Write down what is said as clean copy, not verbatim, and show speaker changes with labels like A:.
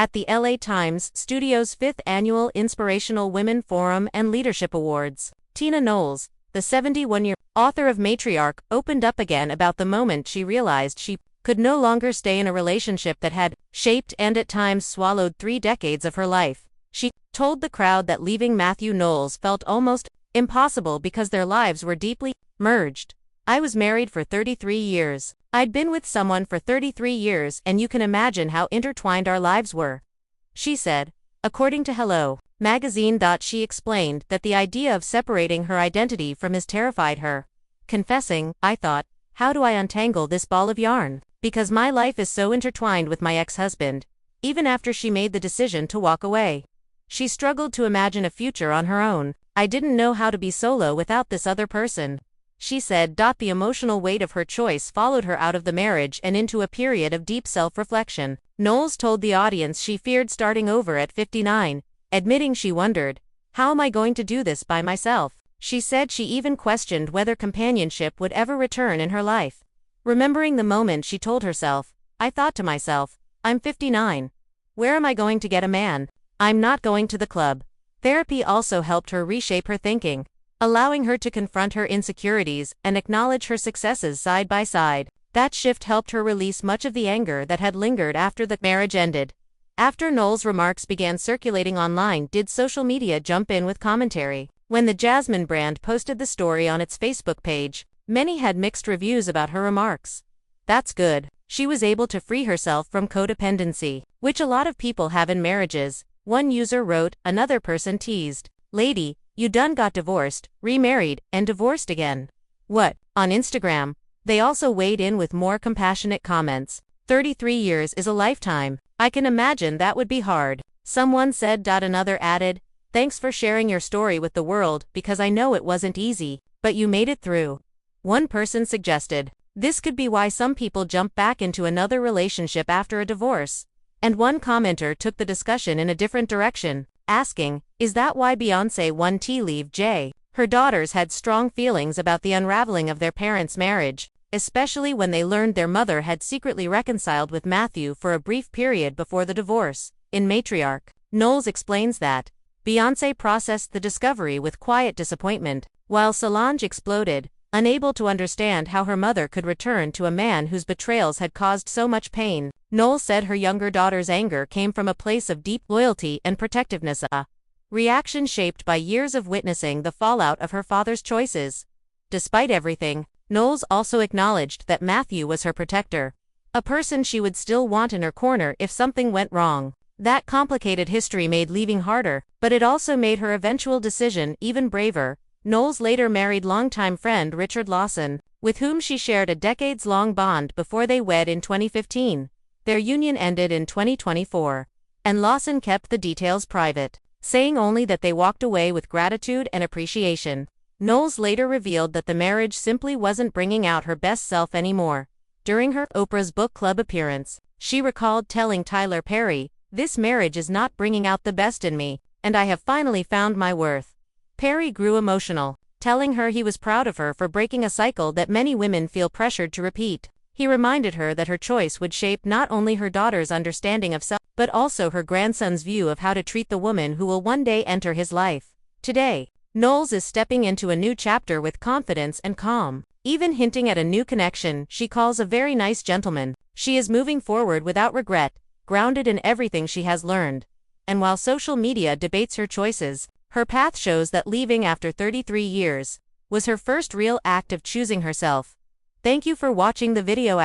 A: at the LA Times Studio's 5th Annual Inspirational Women Forum and Leadership Awards. Tina Knowles, the 71-year author of Matriarch, opened up again about the moment she realized she could no longer stay in a relationship that had shaped and at times swallowed 3 decades of her life. She told the crowd that leaving Mathew Knowles felt almost impossible because their lives were deeply merged. "I was married for 33 years. I'd been with someone for 33 years, and you can imagine how intertwined our lives were," she said. According to Hello magazine, she explained that the idea of separating her identity from his terrified her, confessing, "I thought, how do I untangle this ball of yarn? Because my life is so intertwined with my ex-husband." Even after she made the decision to walk away, she struggled to imagine a future on her own. "I didn't know how to be solo without this other person," she said. The emotional weight of her choice followed her out of the marriage and into a period of deep self-reflection. Knowles told the audience she feared starting over at 59, admitting she wondered, "How am I going to do this by myself?" She said she even questioned whether companionship would ever return in her life. Remembering the moment, she told herself, "I thought to myself, I'm 59. Where am I going to get a man? I'm not going to the club." Therapy also helped her reshape her thinking, allowing her to confront her insecurities and acknowledge her successes side by side. That shift helped her release much of the anger that had lingered after the marriage ended. After Knowles' remarks began circulating online, did social media jump in with commentary? When the Jasmine brand posted the story on its Facebook page, many had mixed reviews about her remarks. "That's good. She was able to free herself from codependency, which a lot of people have in marriages," one user wrote. Another person teased, "Lady, you done got divorced, remarried, and divorced again. What?" On Instagram, they also weighed in with more compassionate comments. 33 years is a lifetime. I can imagine that would be hard," someone said. Another added, "Thanks for sharing your story with the world, because I know it wasn't easy, but you made it through." One person suggested, "This could be why some people jump back into another relationship after a divorce." And one commenter took the discussion in a different direction, asking, "Is that why Beyoncé won tea leave J?" Her daughters had strong feelings about the unraveling of their parents' marriage, especially when they learned their mother had secretly reconciled with Mathew for a brief period before the divorce. In Matriarch, Knowles explains that Beyoncé processed the discovery with quiet disappointment, while Solange exploded, unable to understand how her mother could return to a man whose betrayals had caused so much pain. Knowles said her younger daughter's anger came from a place of deep loyalty and protectiveness, a reaction shaped by years of witnessing the fallout of her father's choices. Despite everything, Knowles also acknowledged that Mathew was her protector, a person she would still want in her corner if something went wrong. That complicated history made leaving harder, but it also made her eventual decision even braver. Knowles later married longtime friend Richard Lawson, with whom she shared a decades-long bond before they wed in 2015. Their union ended in 2024, and Lawson kept the details private, saying only that they walked away with gratitude and appreciation. Knowles later revealed that the marriage simply wasn't bringing out her best self anymore. During her Oprah's Book Club appearance, she recalled telling Tyler Perry, "This marriage is not bringing out the best in me, and I have finally found my worth." Perry grew emotional, telling her he was proud of her for breaking a cycle that many women feel pressured to repeat. He reminded her that her choice would shape not only her daughter's understanding of self, but also her grandson's view of how to treat the woman who will one day enter his life. Today, Knowles is stepping into a new chapter with confidence and calm, even hinting at a new connection she calls a very nice gentleman. She is moving forward without regret, grounded in everything she has learned. And while social media debates her choices, her path shows that leaving after 33 years was her first real act of choosing herself. Thank you for watching the video.